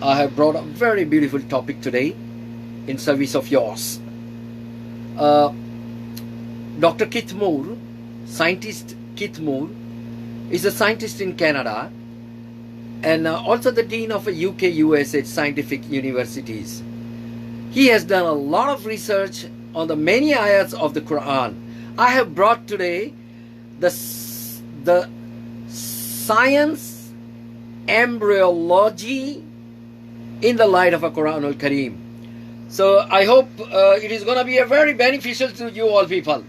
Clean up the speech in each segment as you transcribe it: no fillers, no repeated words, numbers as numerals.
I have brought a very beautiful topic today in service of yours. Dr. Keith Moore, scientist Keith Moore, is a scientist in Canada and also the dean of a UK USA scientific universities. He has done a lot of research on the many ayats of the Quran. I have brought today the science embryology in the light of a Quran al-Kareem. So I hope it is going to be a very beneficial to you all people.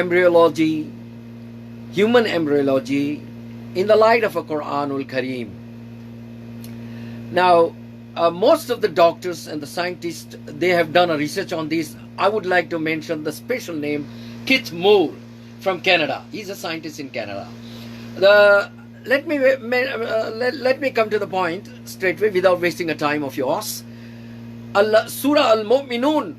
embryology, human embryology in the light of a Quranul Kareem. Now, most of the doctors and the scientists, they have done a research on this. I would like to mention the special name Keith Moore from Canada. He's a scientist in Canada. Let me come to the point straight away without wasting a time of yours. Surah Al-Mu'minun,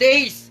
23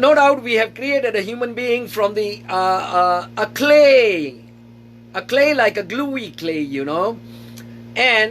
No doubt we have created a human being from a clay like a gluey clay, you know, and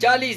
40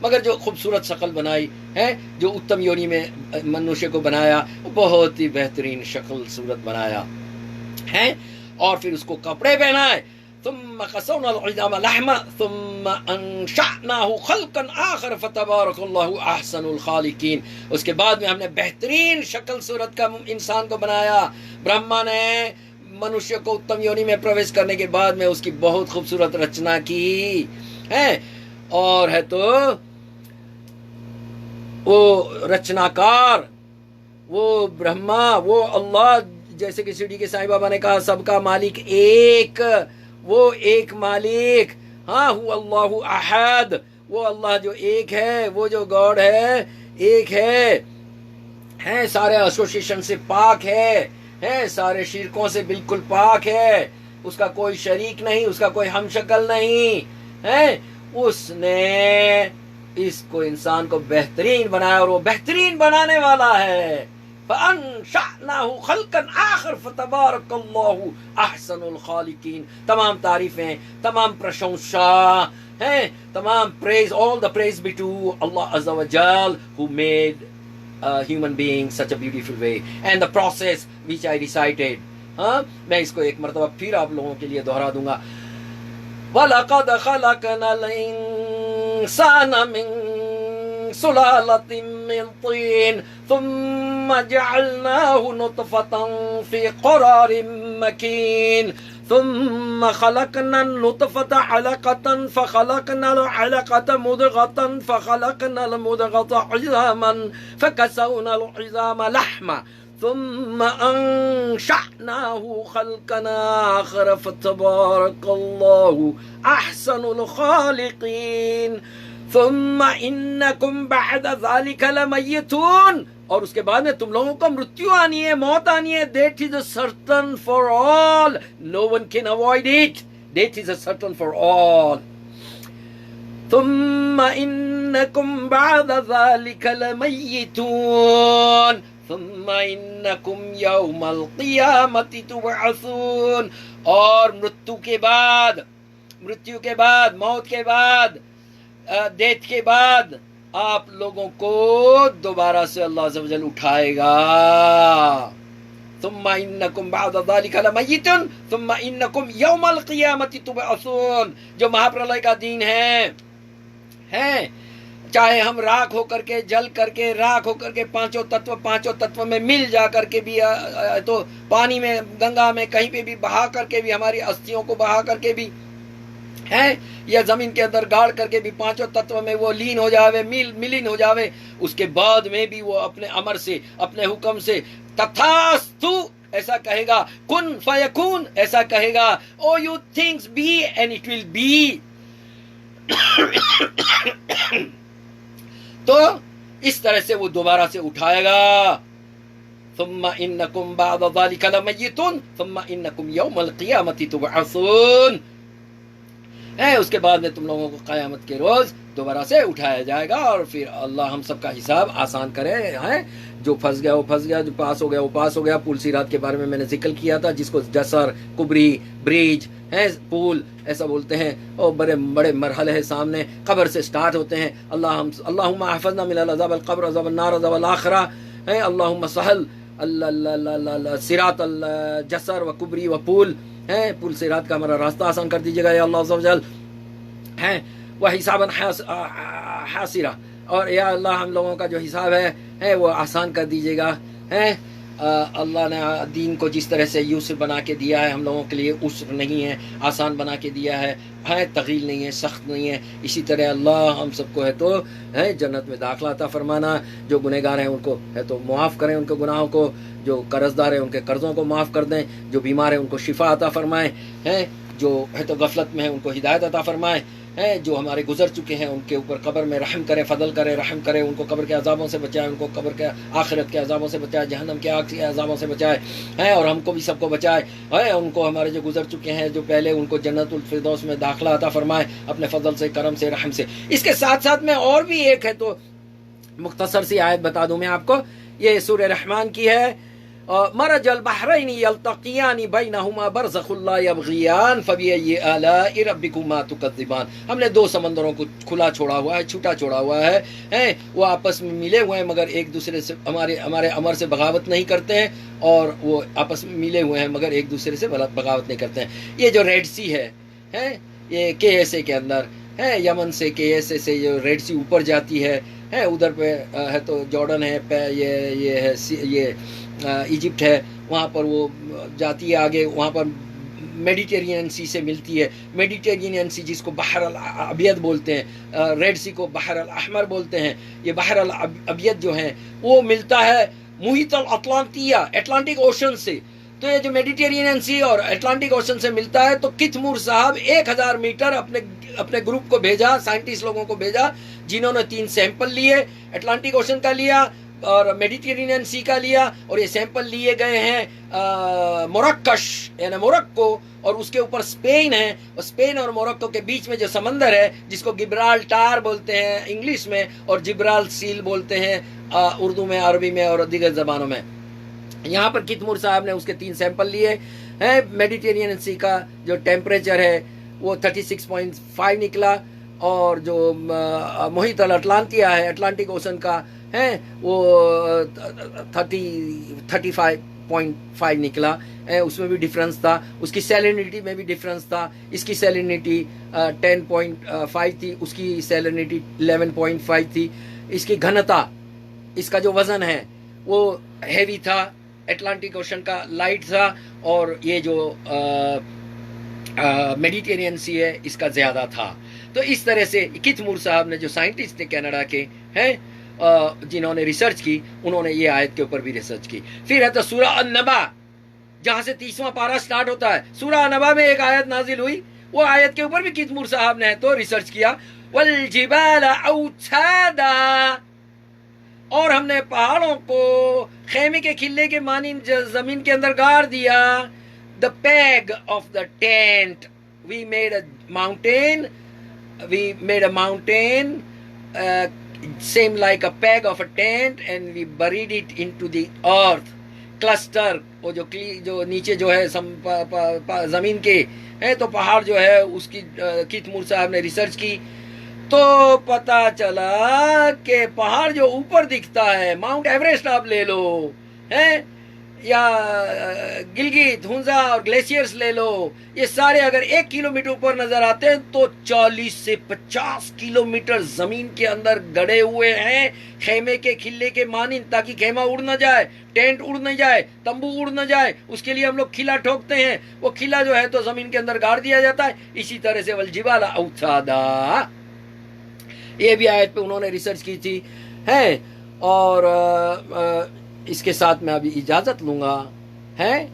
مگر جو خوبصورت شکل بنائی ہے، جو اتم uni میں منوشے کو بنایا، بہت ہی بہترین شکل صورت بنایا ہے، اور پھر اس کو کپڑے پہنائے. ثم قصونا العظام لحما ثم انشأناه خلقا آخر فتبارک اللہ احسن الخالقین. اس کے بعد میں ہم نے بہترین شکل صورت کا انسان کو بنایا. برہما نے منوشیہ کو اتم یونی میں پرویش کرنے کے بعد میں اس کی بہت خوبصورت رچنا کی ہے، اور ہے تو وہ رچناکار، وہ برہما، وہ اللہ، جیسے کہ شرڈی کے سائیں بابا نے کہا سب کا مالک ایک، وہ ایک مالک، ہاں هو اللہ احد، وہ اللہ جو ایک ہے، وہ جو گاڈ ہے ایک ہے، سارے ایسوسیشن سے پاک ہے، سارے شرکوں سے بالکل پاک ہے، اس کا کوئی شریک نہیں، اس کا کوئی ہم شکل نہیں ہے. اس نے اس کو انسان کو بہترین بنایا، اور وہ بہترین بنانے والا ہے. فَأَنشَأْنَاهُ خَلْقًا آخر فَتَبَارَكَ اللَّهُ أَحْسَنُ الْخَالِقِينَ. تمام تعریفیں، تمام پرشنسا ہیں، تمام praise, all the praise be to Allah Azza wa Jal who made a human being such a beautiful way, and the process which I recited. میں اس کو ایک مرتبہ پھر آپ لوگوں کے لیے دہرا دوں گا. وَلَقَدْ خَلَقْنَا الْإِنسَانَ مِن سُلَالَةٍ مِّن طِينٍ ثُمَّ جَعَلْنَاهُ نُطْفَةً فِي قَرَارٍ مَّكِينٍ ثُمَّ خَلَقْنَا النُّطْفَةَ عَلَقَةً فَخَلَقْنَا الْعَلَقَةَ مُضْغَةً فَخَلَقْنَا الْمُضْغَةَ عِظَامًا فَكَسَوْنَا الْعِظَامَ لَحْمًا ثم انشأناه خلقا آخر فتبارك الله احسن الخالقين. ثم انکم بعد ذلك لمیتون. اور اس کے بعد میں تم لوگوں کو مرتیو آنی ہے، موت آنی ہے. That is a certain for all. No one can avoid it. That is a certain for all. ثم انکم بعد ذلك لمیتون ثم انکم یوم القیامت تبعثون. اور مرتیو کے بعد، موت کے بعد، ڈیتھ کے بعد آپ لوگوں کو دوبارہ سے اللہ عز و جل اٹھائے گا. ثم انکم بعد ذلك لمیتون ثم انکم یوم القیامت تبعثون. جو مہاپرلے کا دین ہے، چاہے ہم راکھ ہو کر کے، جل کر کے، راکھ ہو کر کے، پانچوں تتو میں مل جا کر کے بھی، تو پانی میں، گنگا میں، کہیں پہ بھی بہا کر کے بھی، ہماری استھیوں کو بہا کر کے بھی ہے، یا زمین کے اندر گاڑ کر کے بھی پانچوں تتو میں وہ لین ہو جاوے، ملین ہو جاوے، اس کے بعد میں بھی وہ اپنے امر سے، اپنے حکم سے تتھاستو ایسا کہے گا، کن فیکون ایسا کہے گا، oh you things be and it will be. تو اس طرح سے وہ دوبارہ سے اٹھائے گا. ثم انکم بعد ذلك لمیتون ثم انکم یوم القیامت تبعثون. اس کے بعد میں تم لوگوں کو قیامت کے روز دوبارہ سے اٹھایا جائے گا، اور پھر اللہ ہم سب کا حساب آسان کرے. جو پھنس گیا وہ پھنس گیا، جو پاس ہو گیا وہ پاس ہو گیا. پول سیرات کے بارے میں نے ذکر کیا تھا، جس کو جسر، کبری، بریج پول ایسا بولتے ہیں، اور بڑے بڑے مرحلے ہیں سامنے. قبر سے سٹارٹ ہوتے ہیں. اللہم احفظنا من عذاب القبر، عذاب النار، عذاب الآخرہ. اللہم سہل صراط الجسر و کبری و پول. پول صراط کا ہمارا راستہ آسان کر دیجیے گا یا اللہ عز و جل. وہ حساباً حاصرہ، اور یا اللہ ہم لوگوں کا جو حساب ہے وہ آسان کر دیجیے گا. اللہ نے دین کو جس طرح سے یسر بنا کے دیا ہے، ہم لوگوں کے لیے عسر نہیں ہے، آسان بنا کے دیا ہے، تغیل نہیں ہے، سخت نہیں ہے. اسی طرح اللہ ہم سب کو ہے تو جنت میں داخلہ عطا فرمانا. جو گنہگار ہیں ان کو ہے تو معاف کریں ان کے گناہوں کو، جو قرض دار ہیں ان کے قرضوں کو معاف کر دیں، جو بیمار ہیں ان کو شفا عطا فرمائیں، جو ہے تو غفلت میں ہیں ان کو ہدایت عطا فرمائیں، جو ہمارے گزر چکے ہیں ان کے اوپر قبر میں رحم کرے، فضل کرے، رحم کرے. ان کو قبر کے عذابوں سے بچائے، ان کو قبر کے آخرت کے عذابوں سے بچائے، جہنم کے آگ کے عذابوں سے بچائے، اور ہم کو بھی سب کو بچائے. ان کو ہمارے جو گزر چکے ہیں جو پہلے، ان کو جنت الفردوس میں داخلہ عطا فرمائے اپنے فضل سے، کرم سے، رحم سے. اس کے ساتھ ساتھ میں اور بھی ایک ہے تو مختصر سی آیت بتا دوں میں آپ کو. یہ سورہ رحمان کی ہے. مرج البحرین یلتقیان بینہما برزخ لا یبغیان فبأی آلاء ربکما تکذبان. ہم نے دو سمندروں کو کھلا چھوڑا ہوا ہے, چھوٹا چھوڑا ہوا ہے, وہ آپس میں ملے ہوئے ہیں مگر ایک دوسرے سے ہمارے امر سے بغاوت نہیں کرتے ہیں, اور وہ آپس میں ملے ہوئے ہیں مگر ایک دوسرے سے بغاوت نہیں کرتے ہیں. یہ جو ریڈ سی ہے یہ کے ایس اے کے اندر ہے, یمن سے کے ایس اے سے جو ریڈ سی اوپر جاتی ہے, ادھر پہ ہے تو جارڈن ہے, یہ ہے یہ ایجپٹ ہے, وہاں پر وہ جاتی ہے آگے, وہاں پر میڈیٹرینین سی سے ملتی ہے. میڈیٹرینین سی جس کو بحر الابیض بولتے ہیں, ریڈ سی کو بحر الاحمر بولتے ہیں. یہ بحر الابیض جو ہے وہ ملتا ہے محیط الاطلنطیہ, اٹلانٹک اوشن سے. تو یہ جو میڈیٹرینین سی اور اٹلانٹک اوشن سے ملتا ہے, تو کت مور صاحب 1000 میٹر اپنے گروپ کو بھیجا, سائنٹسٹ لوگوں کو بھیجا, جنہوں نے 3 سیمپل لیے, اٹلانٹک اوشن کا لیا اور میڈیٹرینین سی کا لیا, اور یہ سیمپل لیے گئے ہیں موراکش یعنی موروکو, اور اس کے اوپر اسپین ہے, اور اسپین اور موروکو کے بیچ میں جو سمندر ہے جس کو گبرالٹار بولتے ہیں انگلش میں, اور جبرال سیل بولتے ہیں اردو میں, عربی میں اور دیگر زبانوں میں. یہاں پر کت مور صاحب نے اس کے 3 سیمپل لیے ہیں. میڈیٹرینین سی کا جو ٹیمپریچر ہے وہ 36.5 نکلا, اور جو محیط الاطلنطیہ ہے اٹلانٹک اوشن کا ہے وہ 35.5 نکلا. اس میں بھی ڈفرنس تھا, اس کی سیلینٹی میں بھی ڈفرنس تھا. اس کی سیلینٹی 10.5 تھی, اس کی سیلینٹی 11.5 تھی. اس کی گھنتا, اس کا جو وزن ہے وہ ہیوی تھا, اٹلانٹک اوشن کا لائٹ تھا, اور یہ جو میڈیٹرینین سی ہے اس کا زیادہ تھا. تو اس طرح سے کت مور صاحب نے جو سائنٹسٹ تھے کینیڈا کے ہیں جنہوں نے ریسرچ کی, انہوں نے یہ آیت کے اوپر بھی ریسرچ کی. پھر ہے تو سورہ النبا, جہاں سے 30واں پارہ سٹارٹ ہوتا ہے. سورہ النبا میں ایک آیت نازل ہوئی, وہ آیت کے اوپر بھی کت مور صاحب نے تو ریسرچ کیا. والجبال اوتادا, اور ہم نے پہاڑوں کو خیمے کے کھلے کے مانند زمین کے اندر گاڑ دیا. The peg of the tent, we made a mountain same like a peg of a tent, and we buried it into the earth. Cluster, وہ جو نیچے جو ہے زمین کے ہے, تو پہاڑ جو ہے اس کی کت مور صاحب نے ریسرچ کی, تو پتا چلا کہ پہاڑ جو اوپر دکھتا ہے, ماؤنٹ ایوریسٹ آپ لے لو ہے, یا گلگت ہنزا اور گلیشیئرز لے لو, یہ سارے اگر 1 کلومیٹر اوپر نظر آتے ہیں تو 40 سے 50 کلومیٹر زمین کے اندر گڑے ہوئے ہیں خیمے کے کھلے کے مانند, تاکہ خیمہ اڑ نہ جائے, ٹینٹ اڑ نہ جائے, تمبو اڑ نہ جائے. اس کے لیے ہم لوگ کھلا ٹھوکتے ہیں, وہ کھلا جو ہے تو زمین کے اندر گاڑ دیا جاتا ہے. اسی طرح سے والجبال اوتادا, یہ بھی آیت پہ انہوں نے ریسرچ کی تھی ہے. اور اس کے ساتھ میں ابھی اجازت لوں گا ہے.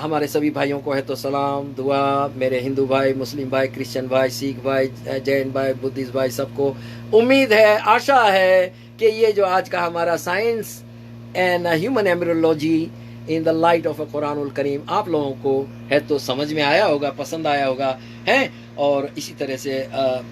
ہمارے سبھی بھائیوں کو ہے تو سلام, دعا, میرے ہندو بھائی, مسلم بھائی, کرسچن بھائی, سکھ بھائی, جین بھائی, بدھسٹ بھائی, سب کو امید ہے, آشا ہے کہ یہ جو آج کا ہمارا science and human embryology in the light of a Quran al-Karim آپ لوگوں کو ہے تو سمجھ میں آیا ہوگا, پسند آیا ہوگا ہے. اور اسی طرح سے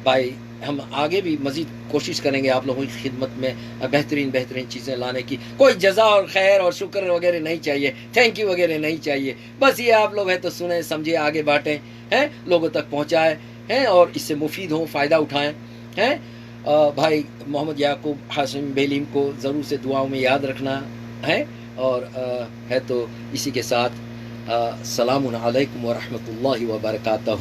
بھائی ہم آگے بھی مزید کوشش کریں گے آپ لوگوں کی خدمت میں بہترین چیزیں لانے کی. کوئی جزا اور خیر اور شکر وغیرہ نہیں چاہیے, تھینک یو وغیرہ نہیں چاہیے. بس یہ آپ لوگ ہے تو سنیں, سمجھے, آگے بانٹیں ہیں, لوگوں تک پہنچائیں ہیں, اور اس سے مفید ہوں, فائدہ اٹھائیں ہیں. بھائی محمد یعقوب ہاشم بیلیم کو ضرور سے دعاؤں میں یاد رکھنا ہے. اور ہے تو اسی کے ساتھ السلام علیکم ورحمۃ اللہ وبرکاتہ.